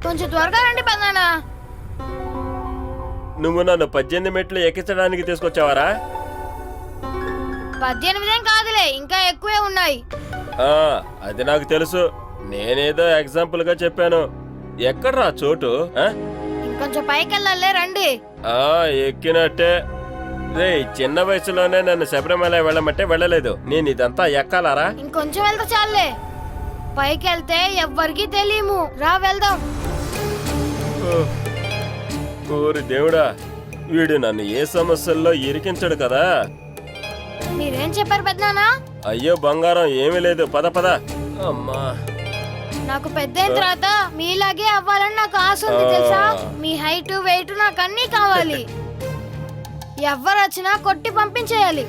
కొంచెం త్వరగా రండి పెద్దనాన్న. నువ్వు నన్ను 18 మెట్లు ఎక్కించడానికి తీసుకొచ్చావారా? 18 ఏం కాదులే, ఇంకా ఎక్కువే ఉన్నాయి. అది నాకు తెలుసు. నేనేదో ఎగ్జాంపుల్ గా చెప్పాను. ఎక్కడ్రా చోటు? ఇంకొంచెం పైకి వెళ్ళాలే, రండి. ఎక్కినట్టే. రే, చిన్న వయసులోనే నన్ను శబరిమల వెళ్ళమంటే వెళ్ళలేదు. నేను ఇదంతా ఎక్కాలారా? ఇంకొంచెం వెళ్తా చాలే. పైకి వెళ్తే ఎవ్వరికి తెలియము. రా వెళ్దాం. ఓరి దేవుడా, వీడు నన్ను ఏ సమస్యల్లో ఇరికించడు కదా. మీరేం చెప్పారు పెద్దనాన్న? అయ్యో బంగారం, ఏమీ లేదు, పద పద. అమ్మా, నాకు పెద్ద అయిన తర్వాత మీలాగే అవ్వాలని నాకు ఆశ ఉంది తెలుసా. మీ హైట్ వెయిట్ నాకు అన్నీ కావాలి. ఎవ్వరు వచ్చినా కొట్టి పంపించేయాలి.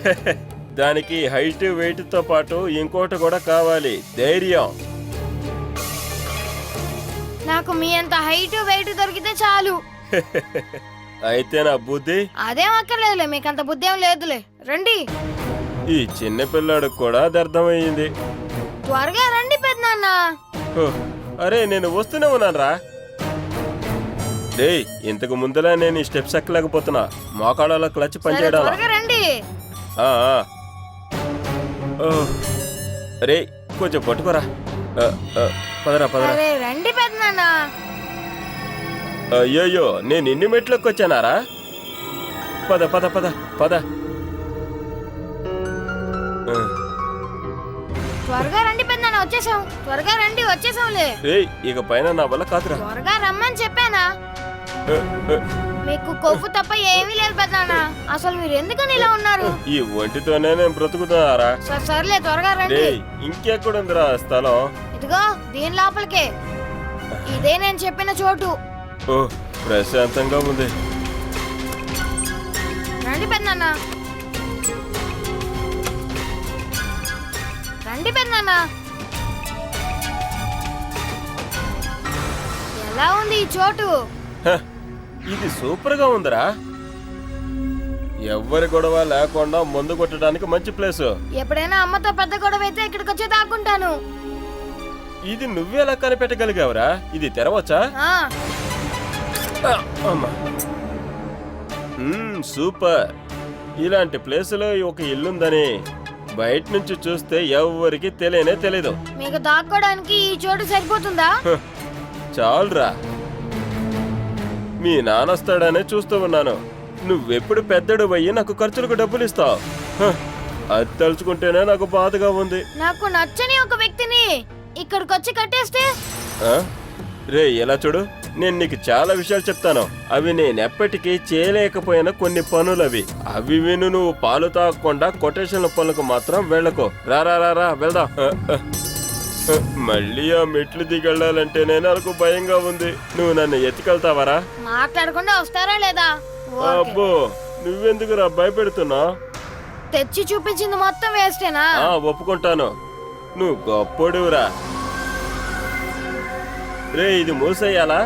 దానికి హైట్ వెయిట్ తో పాటు ఇంకోటి కూడా కావాలి, ధైర్యం. నాకు మీ అంత హైట్ వెయిట్ దొరికితే చాలు. అయితే నా బుద్ధి? అదేం అక్కర్లేదులే, మీకు అంత బుద్ధి ఏం లేదులే. రండి. ఈ చిన్న పిల్లాడికి కూడా అది అర్థమయ్యింది. త్వరగా రండి పెద్దనాన్న. అరే, నేను వస్తూనే ఉన్నానరా. డే, ఇంతకు ముందులా నేను ఈ స్టెప్స్ ఎక్కలేకపోతున్నా. మోకాళ్ళలో క్లచ్ పనిచేయడం. రండి. అరే, కొంచెం పట్టుకోరా. పదరా పదరా. రండి పెద్దనాన్న. అయ్యోయ్యో, నేను ఇన్ని మెట్లోకి వచ్చానారా? పద పద పద పద. త్వరగా రండి పెద్దనాన్న, వచ్చేసాం. త్వరగా రండి, వచ్చేసాంలే. ఇక పైన నా వల్ల కాదురా. త్వరగా రమ్మని చెప్పానా? మీకు కొవ్వు తప్ప ఏమీ లేదు పెద్దనాన్న. అసలు మీరు ఎందుకని ఇలా ఉన్నారు? ఈ ఒంటితోనే నేను బ్రతుకుతున్నారా? సర్లే, త్వరగా రండి. ఇంకెక్కడుందిరా స్థలం? ఇదిగో దీని లోపలికే. ఇదే నేను చెప్పిన చోటు. ప్రశాంతంగా ఉంది. రండి పెద్దనాన్న. రండి పెద్దనాన్న. ఎలా ఉంది ఈ చోటు? ఇది సూపర్ గా ఉందిరా. ఎవ్వరి గొడవ లేకుండా మందు కొట్టడానికి మంచి ప్లేస్. ఎప్పుడైనా అమ్మతో పెద్ద గొడవ అయితే ఇక్కడికి వచ్చి దాక్కుంటాను. ఇది నువ్వెలా కనిపెట్టగలిగావురా? ఇది తెరవచ్చా? సూపర్. ఇలాంటి ప్లేస్ లో ఒక ఇల్లుందని బయట నుంచి చూస్తే ఎవ్వరికి తెలియనే తెలీదు. మీకు దాక్కోడానికి ఈ చోటు సరిపోతుందా? చాలురా. మీ నాన్నొస్తాడనే చూస్తూ ఉన్నాను. నువ్వెప్పుడు పెద్దడు అయ్యి నాకు ఖర్చులకు డబ్బులు ఇస్తావు. అది తలుచుకుంటేనే నాకు బాధగా ఉంది. నాకు నచ్చని ఒక వ్యక్తిని ఇక్కడికి వచ్చి కట్టేస్తే? రే, ఎలా చూడు, నేను నీకు చాలా విషయాలు చెప్తాను. అవి నేనెప్పటికీ చేయలేకపోయిన కొన్ని పనులవి. అవి విను. నువ్వు పాలు తాగకుండా కొటేషన్ల పనులకు మాత్రం వెళ్ళకు. రారా వెళ్దాం. మళ్ళీ ఆ మెట్లు దిగెళ్ళాలంటేనే నాకు భయంగా ఉంది. నువ్వు నన్ను ఎత్తుకెళ్తావరా? మాట్లాడకుండా వస్తారా లేదా? అబ్బో, నువ్వెందుకురా భయపెడుతున్నావు? తెచ్చి చూపించింది మొత్తం వేస్టేనా? ఒప్పుకుంటాను, నువ్వు గొప్పడురా. రే, ఇది మూసేయాలా?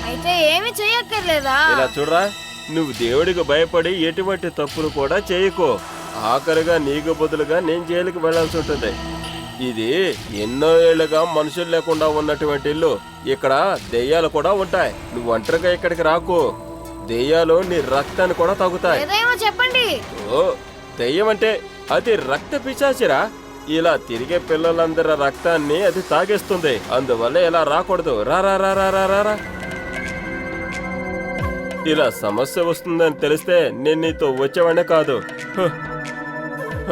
అయితే ఏమి చెయ్యక్కర్లేదా? ఇలా చూడరా, నువ్వు దేవుడికి భయపడి ఎటువంటి తప్పులు కూడా చేయకు. ఆఖరిగా నీకు బదులుగా నేను జైలుకి వెళ్లాల్సి ఉంటుంది. ఇది ఎన్నో ఏళ్లుగా మనుషులు లేకుండా ఉన్నటువంటి ఇల్లు. ఇక్కడ దెయ్యాలు కూడా ఉంటాయి. నువ్వు ఒంటరిగా ఇక్కడికి రాకు. దెయ్యాలు నీ రక్తాన్ని కూడా తాగుతాయి. చెప్పండి. దెయ్యం అంటే అది రక్త పిశాచిరా. ఇలా తిరిగే పిల్లలందరి రక్తాన్ని అది తాగేస్తుంది. అందువల్ల ఇలా రాకూడదు. రారా. ఇలా సమస్య వస్తుందని తెలిస్తే నేను నీతో వచ్చేవాడే కాదు.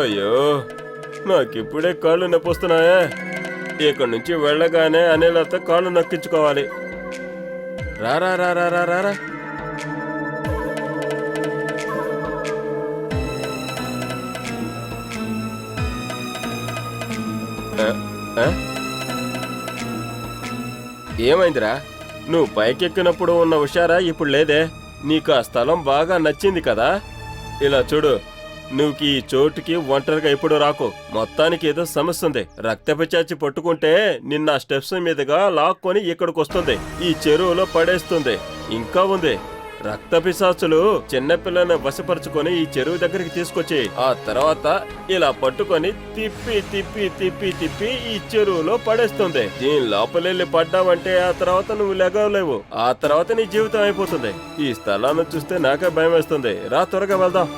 అయ్యో, నాకిప్పుడే కాళ్ళు నొప్పొస్తున్నాయే. ఇక్కడి నుంచి వెళ్ళగానే అనేలతో కాళ్ళు నొక్కించుకోవాలి. రారా. ఏమైందిరా? నువ్వు పైకెక్కినప్పుడు ఉన్న హుషారా ఇప్పుడు లేదే. నీకు ఆ స్థలం బాగా నచ్చింది కదా. ఇలా చూడు, నువ్వు ఈ చోటుకి ఒంటరిగా ఇప్పుడు రాకు. మొత్తానికి ఏదో సమస్య ఉంది. రక్తపిచాచి పట్టుకుంటే నిన్న స్టెప్స్ మీదుగా లాక్కొని ఇక్కడికి వస్తుంది. ఈ చెరువులో పడేస్తుంది. ఇంకా ఉంది. రక్త పిశాచులు చిన్నపిల్లని వశపరుచుకొని ఈ చెరువు దగ్గరికి తీసుకొచ్చి ఆ తర్వాత ఇలా పట్టుకొని తిప్పి తిప్పి తిప్పి తిప్పి ఈ చెరువులో పడేస్తుంది. దీని లోపలెళ్ళి పడ్డావంటే ఆ తర్వాత నువ్వు లెగవలేవు. ఆ తర్వాత నీ జీవితం అయిపోతుంది. ఈ స్థలాన్ని చూస్తే నాకే భయం వేస్తుంది. రా త్వరగా వెళ్దాం.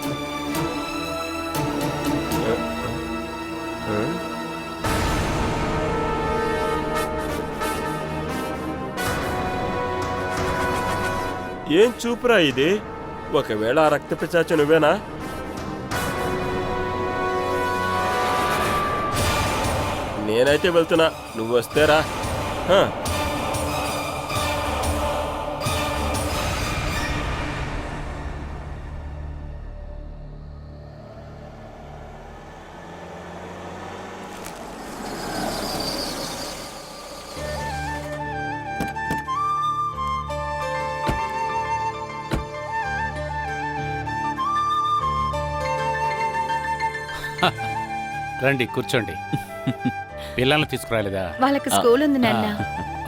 ఏం చూపురా ఇది? ఒకవేళ ఆ రక్త పిశాచు నువ్వేనా? నేనైతే వెళ్తున్నా, నువ్వు వస్తేరా. రండి కూర్చోండి. పిల్లల్ని తీసుకురాలేదా? వాళ్ళకి స్కూల్ ఉంది నాన్న.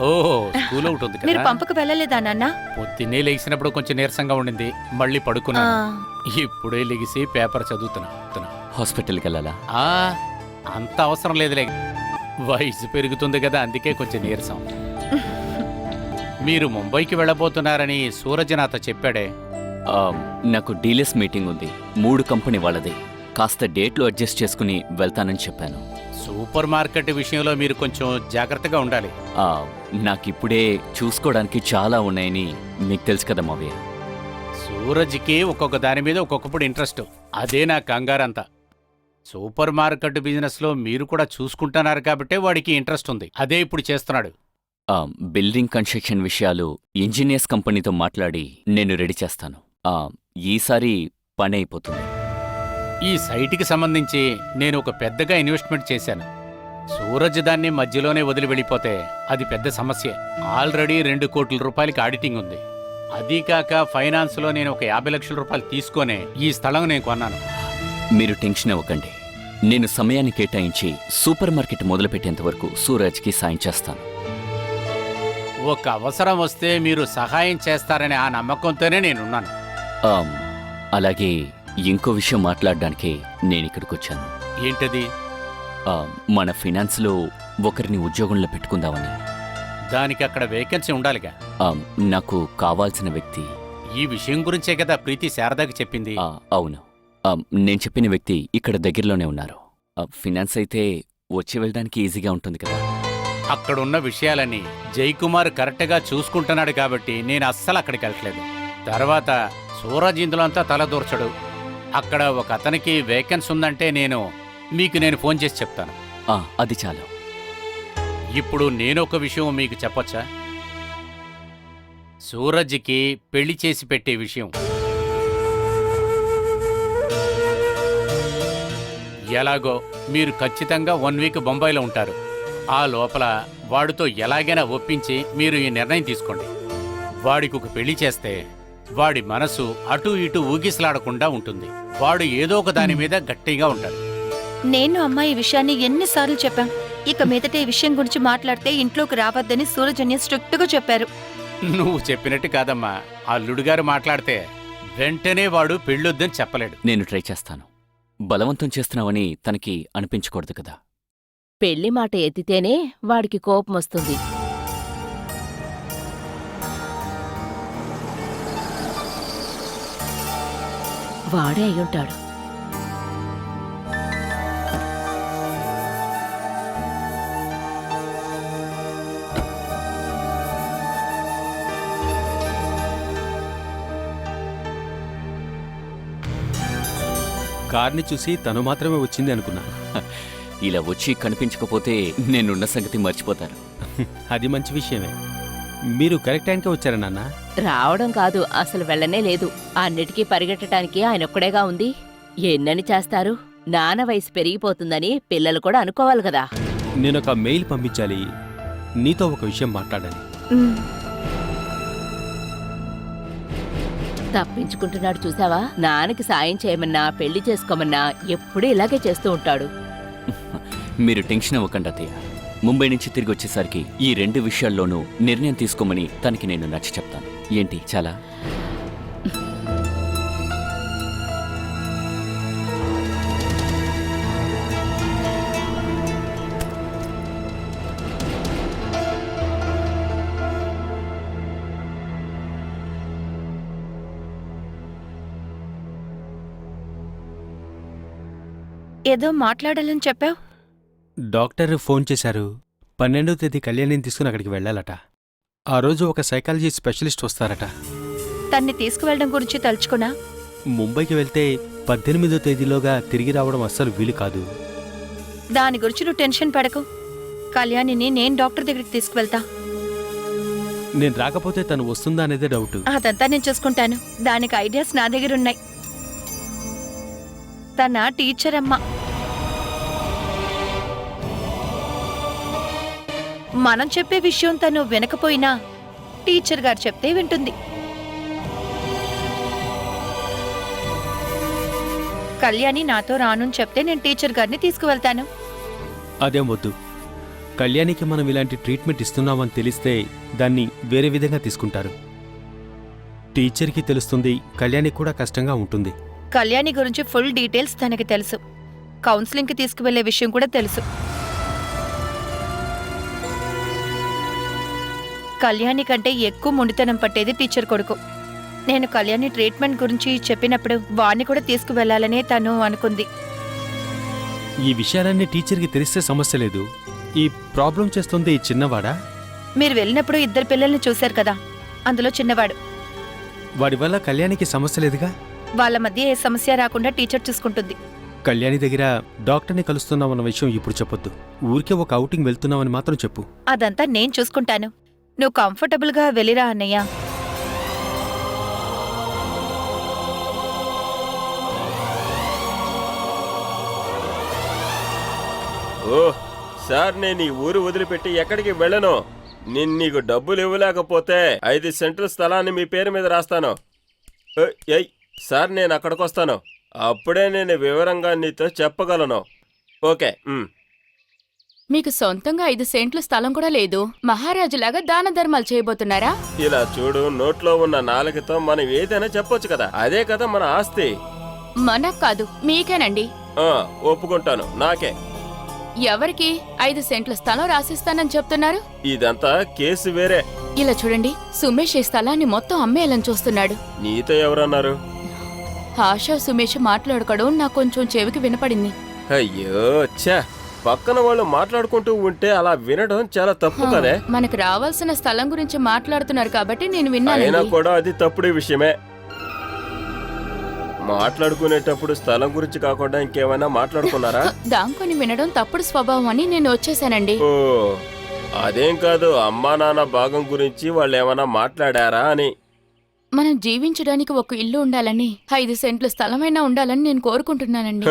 ఓహో, స్కూల్ ఒకటి ఉంది మీరు కదా. పంపకు వెళ్ళలేదా నాన్న? పొద్దున్నే లేచినప్పుడు కొంచెం నీరసంగా ఉండింది, మళ్ళీ పడుకున్నాను. ఇప్పుడే లెగిసి పేపర్ చదువుతున్నా. హాస్పిటల్కి వెళ్ళాలా? ఆ, అంత అవసరం లేదులే, వయసు పెరుగుతుంది కదా, అందుకే కొంచెం నీరసం. మీరు ముంబైకి వెళ్ళబోతున్నారని సూరజ్ నాతో చెప్పాడే. నాకు డీలర్స్ మీటింగ్ ఉంది, 3 కంపెనీ వాళ్ళది. కాస్త డేట్లు అడ్జస్ట్ చేసుకుని వెళ్తానని చెప్పాను. సూపర్ మార్కెట్ విషయంలో మీరు కొంచెం జాగ్రత్తగా ఉండాలి. నాకిప్పుడే చూసుకోవడానికి చాలా ఉన్నాయని మీకు తెలుసు కదా మావయ్య. సూరజ్కి ఒక్కొక్క దాని మీద ఒక్కొక్కప్పుడు ఇంట్రెస్ట్, అదే నా కంగారంతా. సూపర్ మార్కెట్ బిజినెస్లో మీరు కూడా చూసుకుంటున్నారు కాబట్టే వాడికి ఇంట్రెస్ట్ ఉంది, అదే ఇప్పుడు చేస్తున్నాడు. బిల్డింగ్ కన్స్ట్రక్షన్ విషయాలు ఇంజనీర్స్ కంపెనీతో మాట్లాడి నేను రెడీ చేస్తాను. ఈసారి పని అయిపోతుంది. ఈ సైట్కి సంబంధించి నేను ఒక పెద్దగా ఇన్వెస్ట్మెంట్ చేశాను. సూరజ్ దాన్ని మధ్యలోనే వదిలి వెళ్ళిపోతే అది పెద్ద సమస్య. ఆల్రెడీ 2 కోట్ల రూపాయలకి ఆడిటింగ్ ఉంది. అదీ కాక ఫైనాన్స్లో నేను ఒక 50 లక్షల రూపాయలు తీసుకొనే ఈ స్థలం నేను కొన్నాను. మీరు టెన్షన్ అవ్వకండి, నేను సమయాన్ని కేటాయించి సూపర్ మార్కెట్ మొదలుపెట్టేంత వరకు సూరజ్కి సాయం చేస్తాను. ఒక అవసరం వస్తే మీరు సహాయం చేస్తారనే ఆ నమ్మకంతోనే నేనున్నాను. అలాగే ఇంకో విషయం మాట్లాడడానికి నేనిక్కడికి వచ్చాను. ఏంటది? మన ఫినాన్స్లో ఒకరిని ఉద్యోగంలో పెట్టుకుందామని. దానికి అక్కడ వేకెన్సీ ఉండాలిగా. నాకు కావాల్సిన వ్యక్తి. ఈ విషయం గురించే కదా ప్రీతి శారదాకి చెప్పింది. అవును, నేను చెప్పిన వ్యక్తి ఇక్కడ దగ్గరలోనే ఉన్నారు. ఫినాన్స్ అయితే వచ్చి వెళ్ళడానికి ఈజీగా ఉంటుంది కదా. అక్కడున్న విషయాలన్నీ జైకుమార్ కరెక్ట్గా చూసుకుంటున్నాడు కాబట్టి నేను అస్సలు అక్కడికి వెళ్ళట్లేదు. తర్వాత సూరజ్ ఇందులో అంతా తలదూర్చడు. అక్కడ ఒక అతనికి వేకెన్సీ ఉందంటే నేను ఫోన్ చేసి చెప్తాను. అది చాలు. ఇప్పుడు నేను ఒక విషయం మీకు చెప్పొచ్చా? సూరజ్కి పెళ్లి చేసి పెట్టే విషయం. ఎలాగో మీరు ఖచ్చితంగా 1 వీక్ బొంబాయిలో ఉంటారు. ఆ లోపల వాడితో ఎలాగైనా ఒప్పించి మీరు ఈ నిర్ణయం తీసుకోండి. వాడికి ఒక పెళ్లి చేస్తే వాడి మనసు అటూ ఇటూ ఊగిసలాడకుండా ఉంటుంది. వాడు ఏదో ఒక దాని మీద గట్టిగా ఉంటాడు. నేను అమ్మ ఈ విషయాన్ని ఎన్నిసార్లు చెప్పాం. ఇక మీదట ఈ విషయం గురించి మాట్లాడితే ఇంట్లోకి రావద్దని సూరజన్య స్ట్రిక్ట్ గా చెప్పారు. నువ్వు చెప్పినట్టు కాదమ్మా, అల్లుడు గారు మాట్లాడితే వెంటనే వాడు పెళ్ళొద్దని చెప్పలేడు. నేను ట్రై చేస్తాను. బలవంతం చేస్తున్నావని తనకి అనిపించకూడదు కదా. పెళ్లి మాట ఎత్తితేనే వాడికి కోపం వస్తుంది. వాడే అయ్యుంటాడు. కార్ని చూసి తను మాత్రమే వచ్చింది అనుకున్నా. ఇలా వచ్చి కనిపించకపోతే నేనున్న సంగతి మర్చిపోతాను. అది మంచి విషయమే. మీరు కరెక్ట్ టైంకే వచ్చారా నాన్న? రావడం కాదు, అసలు వెళ్ళనే లేదు. అన్నిటికీ పరిగెట్టడానికి ఆయనొక్కడేగా ఉంది. ఎన్నని చేస్తారు? నాన్న వయసు పెరిగిపోతుందని పిల్లలు కూడా అనుకోవాలి కదా. నేనొక మెయిల్ పంపించాలి, నీతో ఒక విషయం మాట్లాడాలి. తప్పించుకుంటున్నాడు చూసావా? నాన్నకి సాయం చేయమన్నా పెళ్లి చేసుకోమన్నా ఎప్పుడూ ఇలాగే చేస్తూ ఉంటాడు. మీరు టెన్షన్ అవ్వకండి అత్తయ్య. ముంబై నుంచి తిరిగి వచ్చేసరికి ఈ 2 విషయాల్లోనూ నిర్ణయం తీసుకోమని తనకి నేను నచ్చ చెప్తాను. ఏంటి చాలా? ఏదో మాట్లాడాలని చెప్పావు. డాక్టర్ ఫోన్ చేశారు. 12వ తేదీ కళ్యాణిని తీసుకుని అక్కడికి వెళ్ళాలట. ఆ రోజు ఒక సైకాలజీ స్పెషలిస్ట్ వస్తారట. తన్ని తీసుకువెళ్ళడం గురించి తలుచుకున్నా. ముంబైకి వెళ్తే 18వ తేదీలోగా తిరిగి రావడం అస్సలు వీలు కాదు. దాని గురించి నువ్వు టెన్షన్ పడకు. కళ్యాణిని నేను డాక్టర్ దగ్గరికి తీసుకువెళ్తా. నేను రాకపోతే తను వస్తుందా అనేదే డౌట్. అదంతా నేను చూసుకుంటాను. దానికి ఐడియాస్ నా దగ్గరున్నాయి. తన టీచర్ అమ్మ. మనం చెప్పే విషయం తను వినకపోయినా టీచర్ గారు చెప్తే వింటుంది. కళ్యాణి నాతో రాను చెప్తే నేను టీచర్ గారిని తీసుకువెళ్తాను. అదేం వద్దు. కళ్యాణికి మనం ఇలాంటి ట్రీట్మెంట్ ఇస్తున్నామని తెలిస్తే దాన్ని వేరే విధంగా తీసుకుంటారు. టీచర్కి తెలుస్తుంది, కళ్యాణికి కూడా కష్టంగా ఉంటుంది. కళ్యాణి గురించి ఫుల్ డీటెయిల్స్ తనకి తెలుసు. కౌన్సిలింగ్కి తీసుకువెళ్లే విషయం కూడా తెలుసు. కళ్యాణి కంటే ఎక్కువ మొండితనం పట్టేది టీచర్ కొడుకు. నేను కళ్యాణి ట్రీట్మెంట్ గురించి చెప్పినప్పుడు వాణ్ణి కూడా తీసుకువెళ్లాలనే తను అనుకుంది. ఈ విషయాలన్నీ టీచర్కి తెలిస్తే సమస్య లేదు. ఈ ప్రాబ్లం చేస్తుంది ఈ చిన్నవాడా? మీరు వెళ్ళినప్పుడు 2 పిల్లల్ని చూశారు కదా, అందులో చిన్నవాడు. వాడి వల్ల కళ్యాణికి సమస్య లేదుగా. వాళ్ళ మధ్య ఏ సమస్య రాకుండా టీచర్ చూసుకుంటుంది. కళ్యాణి దగ్గర డాక్టర్ని కలుస్తున్నామన్న విషయం ఇప్పుడు చెప్పొద్దు. ఊరికే ఒక ఔటింగ్ వెళ్తున్నామని మాత్రం చెప్పు. అదంతా నేను చూసుకుంటాను. నువ్వు కంఫర్టబుల్గా వెళ్ళిరా అన్నయ్య. ఓ సార్, నేను ఈ ఊరు వదిలిపెట్టి ఎక్కడికి వెళ్ళను. నేను నీకు డబ్బులు ఇవ్వలేకపోతే 5 సెంట్ల స్థలాన్ని మీ పేరు మీద రాస్తాను. ఏయ్ సార్, నేను అక్కడికి వస్తాను. అప్పుడే నేను వివరంగా నీతో చెప్పగలను. ఓకే. మీకు సొంతంగా 5 సెంట్ల స్థలం కూడా లేదు. మహారాజులాగా దాన ధర్మాలు చేయబోతున్నారా? ఇలా చూడు, నోట్లో ఉన్న నాలుకతో మనం ఏదైనా చెప్పొచ్చు కదా. అదే కదా మన ఆస్తి. మనకు కాదు, మీకేనండి. ఒప్పుకుంటాను, నాకే. ఎవరికి 5 సెంట్ల స్థలం రాసిస్తానని చెప్తున్నారు? ఇదంతా కేసు వేరే. ఇలా చూడండి, సుమేష్ ఈ స్థలాన్ని మొత్తం అమ్మేయాలని చూస్తున్నాడు. నీతో ఎవరన్నారు? ఆశా సుమేష్ మాట్లాడుకోవడం నాకు కొంచెం చెవికి వినపడింది. అయ్యో ఛా, పక్కన వాళ్ళు మాట్లాడుకుంటూ ఉంటే అలా వినడం చాలా తప్పు కదే. మనకు రావాల్సిన స్థలం గురించి మాట్లాడుతున్నారు కాబట్టి నేను అయినా విన్నాను. కూడా అది తప్పుడు విషయమే. మాట్లాడుకునేటప్పుడు స్థలం గురించి కాకుండా ఇంకేమైనా మాట్లాడుకున్నారా? దాంకొని వినడం తప్పుడు స్వభావం అని నేను వచ్చేసానండి. ఓ అదేం కాదు, అమ్మా నాన్న భాగం గురించి వాళ్ళు ఏమైనా మాట్లాడారా అని. మనం జీవించడానికి ఒక ఇల్లు ఉండాలని, 5 సెంట్ల స్థలమైనా ఉండాలని నేను కోరుకుంటున్నానండి.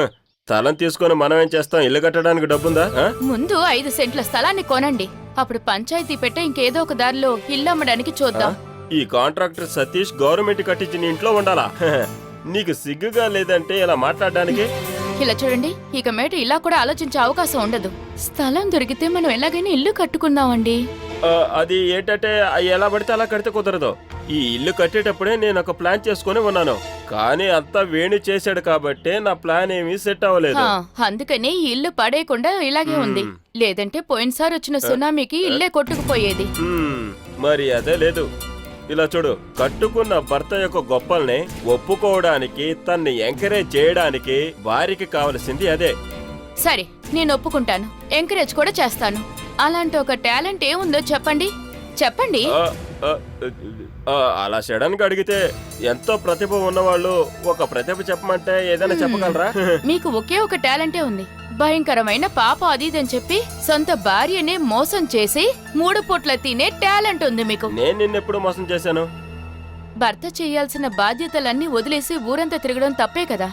స్థలం తీసుకొని మనం ఏం చేస్తాం? ఇల్లు కట్టడానికి డబ్బుందా? ముందు 5 సెంట్ల స్థలాన్ని కొనండి. అప్పుడు పంచాయతీ పెట్టే ఇంకేదో ఒక దారిలో ఇల్లు అమ్మడానికి చూద్దాం. ఈ కాంట్రాక్టర్ సతీష్ గవర్నమెంట్ కట్టించిన ఇంట్లో ఉండాలా? నీకు సిగ్గుగా లేదంటే ఇలా మాట్లాడడానికి? ఇలా చూడండి, ఇక మేట ఇలా కూడా ఆలోచించే అవకాశం ఉండదు. స్థలం దొరికితే మనం ఎలాగైనా ఇల్లు కట్టుకుందామండి. అది ఏంటంటే ఎలా పడితే అలా కడితే కుదరదు. ఈ ఇల్లు కట్టేటప్పుడే నేను ఒక ప్లాన్ చేసుకుని ఉన్నాను, కానీ అంతా వేణి చేశాడు కాబట్టి నా ప్లాన్ ఏమీ సెట్ అవ్వలేదు. అందుకని ఈ ఇల్లు పడేయకుండా ఇలాగే ఉంది. లేదంటే పోయినసారి వచ్చిన సునామీకి ఇల్లే కొట్టుకుపోయేది. మరి అదే లేదు. ఇలా చూడు, కట్టుకున్న భర్త యొక్క గొప్పల్ని ఒప్పుకోవడానికి, తన్ని ఎంకరేజ్ చేయడానికి వారికి కావలసింది అదే. సరే, నేను ఒప్పుకుంటాను, ఎంకరేజ్ కూడా చేస్తాను. అలాంటి ఒక టాలెంట్ ఏముందో చెప్పండి. చెప్పండి. అలా సడన్ గా అడిగితే ఎంతో ప్రతిభ ఉన్నవాళ్ళు ఒక ప్రతిభ చెప్పమంటే ఏదైనా చెప్పగలరా? మీకు ఒకే ఒక టాలెంటే ఉంది. భయంకరమైన పాప అది అని చెప్పి సొంత భార్యనే మోసం చేసి 3 పూట్ల తినే టాలెంట్ ఉంది మీకు. నేను నిన్నెప్పుడు మోసం చేశాను? భర్త చేయాల్సిన బాధ్యతలన్నీ వదిలేసి ఊరంతా తిరగడం తప్పే కదా.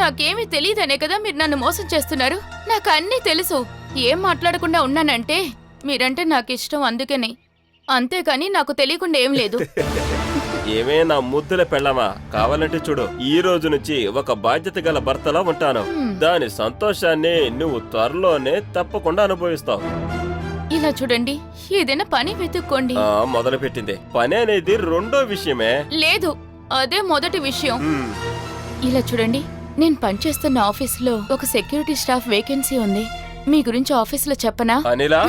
నాకేమీ తెలియదనే కదా మీరు నన్ను మోసం చేస్తున్నారు. నాకు అన్నీ తెలుసు. ఏం మాట్లాడకుండా ఉన్నానంటే మీరంటే నాకు ఇష్టం, అందుకని. అంతేకాని నాకు తెలియకుండా ఏం లేదు. ఏమే నా ముద్దుల పెళ్ళమా, కావాలంటే చూడు, ఈ రోజు నుంచి ఒక బాధ్యత గల భర్తలా ఉంటాను. దాని సంతోషాన్ని నువ్వు త్వరలోనే తప్పకుండా అనుభవిస్తావు. ఇలా చూడండి, ఏదైనా పని వెతుక్కోండి. మొదలు పెట్టింది పని అనేది రెండో విషయమే. లేదు, అదే మొదటి విషయం. ఇలా చూడండి, నేను పనిచేస్తున్న ఆఫీసులో ఒక సెక్యూరిటీ స్టాఫ్ వేకెన్సీ ఉంది. మీ గురించి ఆఫీసులో చెప్పనా? అనిలా,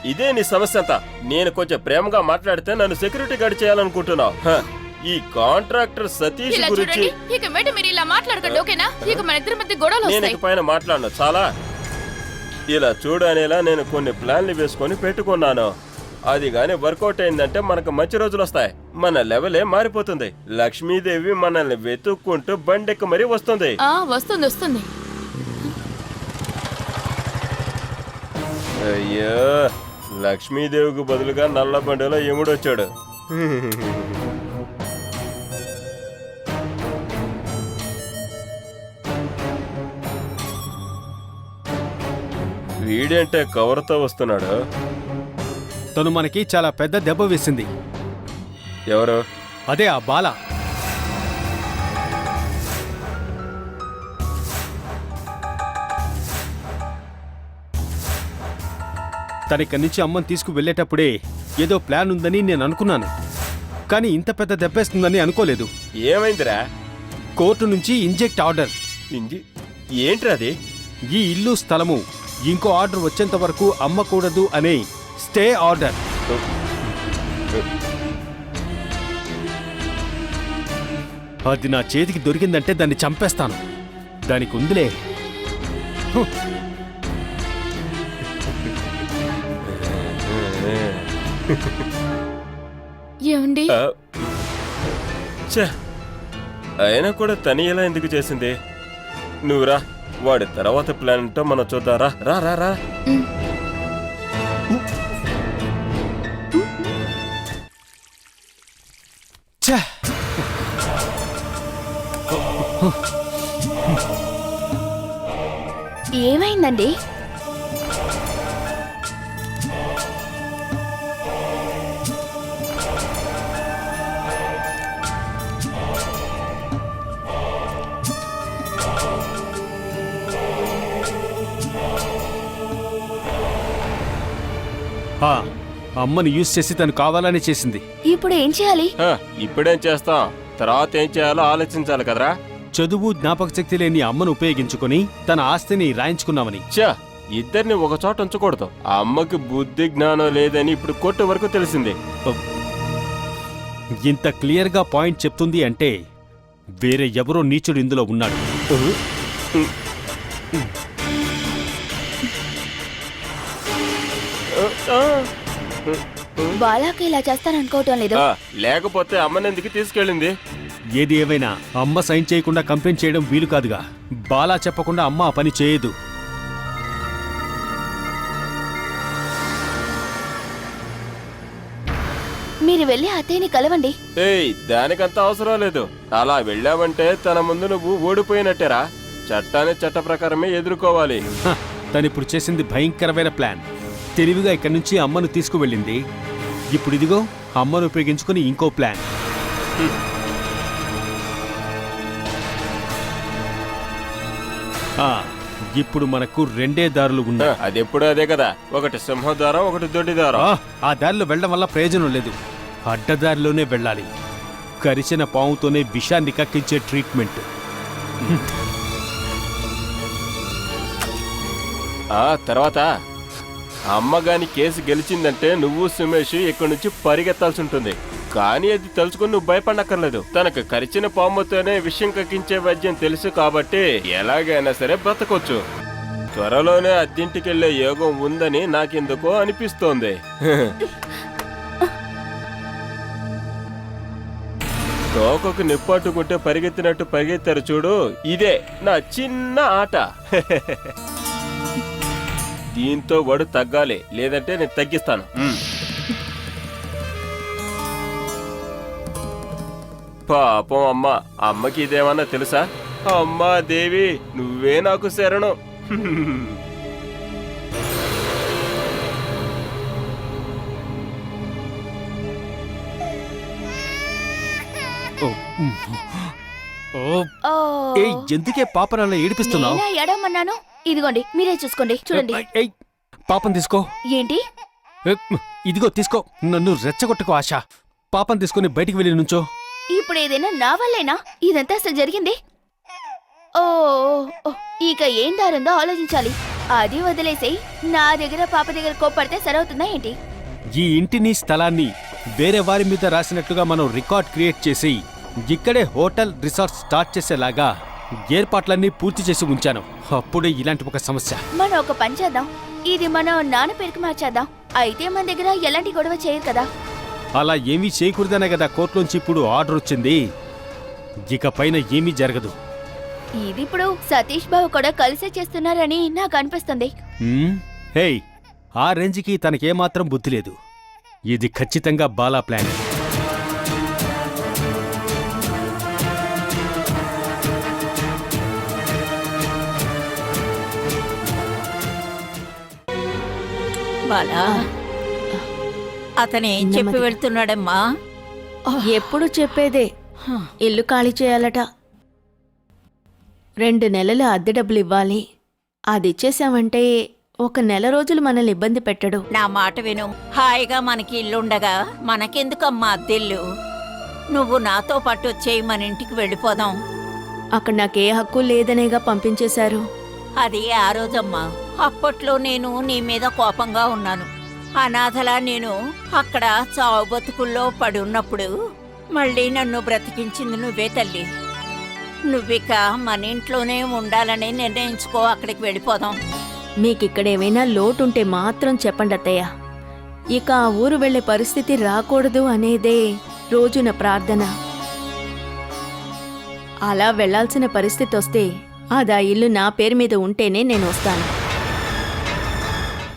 ఇదే నీ సమస్య అంతా. నేను కొంచెం ప్రేమగా మాట్లాడితే నన్ను సెక్యూరిటీ గార్డ్ చేయాలనుకుంటున్నావు. ఈ కాంట్రాక్టర్ సతీష్ ఇలా గురించి చూడండి, ఇక మీద మీరు ఇలా మాట్లాడకండి, ఓకేనా? ఇక మన ఇద్దరి మధ్య గొడవలు నేను వస్తాయి. ఇక పైన మాట్లాడను చాలా. ఇలా చూడనేలా నేను కొన్ని ప్లాన్లు వేసుకొని పెట్టుకున్నాను. అది గాని వర్కౌట్ అయిందంటే మనకు మంచి రోజులు వస్తాయి. మన లెవెలే మారిపోతుంది. లక్ష్మీదేవి మనల్ని వెతుక్కుంటూ బండెక్కి మరీ వస్తుంది. వస్తుంది వస్తుంది. అయ్యో, లక్ష్మీదేవికి బదులుగా నల్ల బండిలో ఎముడొచ్చాడు. వీడంటే కవర్తో వస్తున్నాడు. తను మనకి చాలా పెద్ద దెబ్బ వేసింది. ఎవరు? అదే ఆ బాల. తనిక్కడి నుంచి అమ్మని తీసుకు వెళ్ళేటప్పుడే ఏదో ప్లాన్ ఉందని నేను అనుకున్నాను. కానీ ఇంత పెద్ద దెబ్బేస్తుందని అనుకోలేదు. ఏమైందిరా? కోర్టు నుంచి ఇంజెక్ట్ ఆర్డర్. ఏంట్రా అది? ఈ ఇల్లు స్థలము ఇంకో ఆర్డర్ వచ్చేంత వరకు అమ్మకూడదు అనే స్టే ఆర్డర్. అది నా చేతికి దొరికిందంటే దాన్ని చంపేస్తాను. దానికి ఉందిలే. ఏమండి? అయినా కూడా తని ఎలా ఎందుకు చేసింది? నువ్వురా, వాడి తర్వాత ప్లాన్ ఏంటో మనం చూద్దారా. రా రా రా. ఏమైందండి? అమ్మని యూజ్ చేసి తను కావాలని చేసింది. ఇప్పుడు ఏం చేయాలి? ఇప్పుడేం చేస్తాం, తర్వాత ఏం చేయాలో ఆలోచించాలి కదరా. చదువు జ్ఞాపక శక్తి లేని అమ్మను ఉపయోగించుకుని తన ఆస్తిని రాయించుకున్నామని. ఇద్దరిని ఒక చోట ఉంచకూడదు. ఆ అమ్మకి బుద్ధి జ్ఞానం లేదని ఇప్పుడు కోర్టు వరకు తెలిసింది. ఇంత క్లియర్గా పాయింట్ చెప్తుంది అంటే వేరే ఎవరో నీచుడు ఇందులో ఉన్నాడు. బాలాకి ఇలా చేస్తాననుకోవటం లేదు. లేకపోతే అమ్మని ఎందుకు తీసుకెళ్ళింది? ఏది ఏమైనా అమ్మ సైన్ చేయకుండా కంప్లైంట్ చేయడం వీలు కాదుగా. బాలా చెప్పకుండా అమ్మ ఆ పని చేయదు. మీరు వెళ్ళి అత్తయ్యని కలవండి. దానికంత అవసరం లేదు. అలా వెళ్ళావంటే తన ముందు నువ్వు ఓడిపోయినట్టేరా. చట్టాన్ని చట్ట ప్రకారమే ఎదుర్కోవాలి. తనిప్పుడు చేసింది భయంకరమైన ప్లాన్. తెలివిగా ఇక్కడి నుంచి అమ్మను తీసుకువెళ్ళింది. ఇప్పుడు ఇదిగో అమ్మను ఉపయోగించుకుని ఇంకో ప్లాన్. ఇప్పుడు మనకు రెండే దారులు ఉన్నాయి. అదెప్పుడు అదే కదా, ఒకటి సింహద్వారం, ఒకటి దొడ్డిదారం. ఆ దారిలో వెళ్ళడం వల్ల ప్రయోజనం లేదు. అడ్డదారిలోనే వెళ్ళాలి. కరిచిన పాముతోనే విషాన్ని కక్కించే ట్రీట్మెంట్. తర్వాత అమ్మగాని కేసు గెలిచిందంటే నువ్వు సుమేష్ ఇక్కడి నుంచి పరిగెత్తాల్సి ఉంటుంది. కానీ అది తలుచుకుని నువ్వు భయపడక్కర్లేదు. తనకు కరిచిన పాముతోనే విషయం కక్కించే వైద్యం తెలుసు కాబట్టి ఎలాగైనా సరే బ్రతకొచ్చు. త్వరలోనే అద్దింటికెళ్లే యోగం ఉందని నాకెందుకో అనిపిస్తోంది. తోకకు నిప్పట్టుకుంటే పరిగెత్తినట్టు పరిగెత్తారు చూడు, ఇదే నా చిన్న ఆట. దీంతో వాడు తగ్గాలి, లేదంటే నేను తగ్గిస్తాను. పాపం అమ్మ. అమ్మకి ఇదేమన్నా తెలుసా? అమ్మా దేవి, నువ్వే నాకు శరణం. ఎందుకే పాపనల్ని ఏడిపిస్తున్నావు? ఎడమన్నాను. ఇదిగోండి, మీరే చూసుకోండి. చూడండి. పాపం తీసుకో. ఏంటి? ఇదిగో తీసుకో. నన్ను రెచ్చగొట్టుకో ఆశ. పాపం తీసుకుని బయటికి వెళ్ళి నుంచో. ఇప్పుడు ఏదైనా నా వల్లేనా ఇదంతా అసలు జరిగింది? ఓ, ఇక ఏం దారుందో ఆలోచించాలి. అది వదిలేసి నా దగ్గర పాప దగ్గర కోప్పడితే సరవుతుందా ఏంటి? ఈ ఇంటిని స్థలాన్ని వేరే వారి మీద రాసినట్టుగా మనం రికార్డ్ క్రియేట్ చేసి ఇక్కడే హోటల్ రిసార్ట్ స్టార్ట్ చేసేలాగా ఏర్పాట్లన్నీ పూర్తి చేసి ఉంచాను. అప్పుడే ఇలాంటి ఒక సమస్య. మనం ఒక పని చేద్దాం, ఇది మనం నాన్న పేరుకి మార్చేద్దాం. అయితే మన దగ్గర ఎలాంటి గొడవ చేయరు కదా. అలా ఏమీ చేయకూడదనే కదా కోర్టులోంచి ఇప్పుడు ఆర్డర్ వచ్చింది. ఇక పైన ఏమీ జరగదు. ఇది ఇప్పుడు సతీష్ బాబు కూడా కలిసే చేస్తున్నారని నాకు అనిపిస్తుంది. హేయ్, ఆ రేంజ్కి తనకేమాత్రం బుద్ధి లేదు. ఇది ఖచ్చితంగా బాలా ప్లాన్. బాలా, అతనేం చెప్పి వెళ్తున్నాడమ్మా? ఎప్పుడు చెప్పేదే, ఇల్లు ఖాళీ చేయాలట. 2 నెలలు అద్దె డబ్బులు ఇవ్వాలి. అది ఇచ్చేసామంటే 1 నెల రోజులు మనల్ని ఇబ్బంది పెట్టడు. నా మాట విను. హాయిగా మనకి ఇల్లుండగా మనకెందుకమ్మా అద్దెల్లు? నువ్వు నాతో పాటు వచ్చేయి, మన ఇంటికి వెళ్ళిపోదాం. అక్కడ నాకే హక్కు లేదనేగా పంపించేశారు. అది ఆ రోజమ్మా. అప్పట్లో నేను నీ మీద కోపంగా ఉన్నాను. అనాథలా నేను అక్కడ చావు బతుకుల్లో పడి ఉన్నప్పుడు మళ్ళీ నన్ను బ్రతికించింది నువ్వే తల్లి. నువ్విక మన ఇంట్లోనే ఉండాలని నిర్ణయించుకో, అక్కడికి వెళ్ళిపోదాం. మీకిక్కడ ఏమైనా లోటుంటే మాత్రం చెప్పండి అత్తయ్య. ఇక ఆ ఊరు వెళ్లే పరిస్థితి రాకూడదు అనేదే రోజు నా ప్రార్థన. అలా వెళ్లాల్సిన పరిస్థితి వస్తే అది ఆ ఇల్లు నా పేరు మీద ఉంటేనే నేను వస్తాను.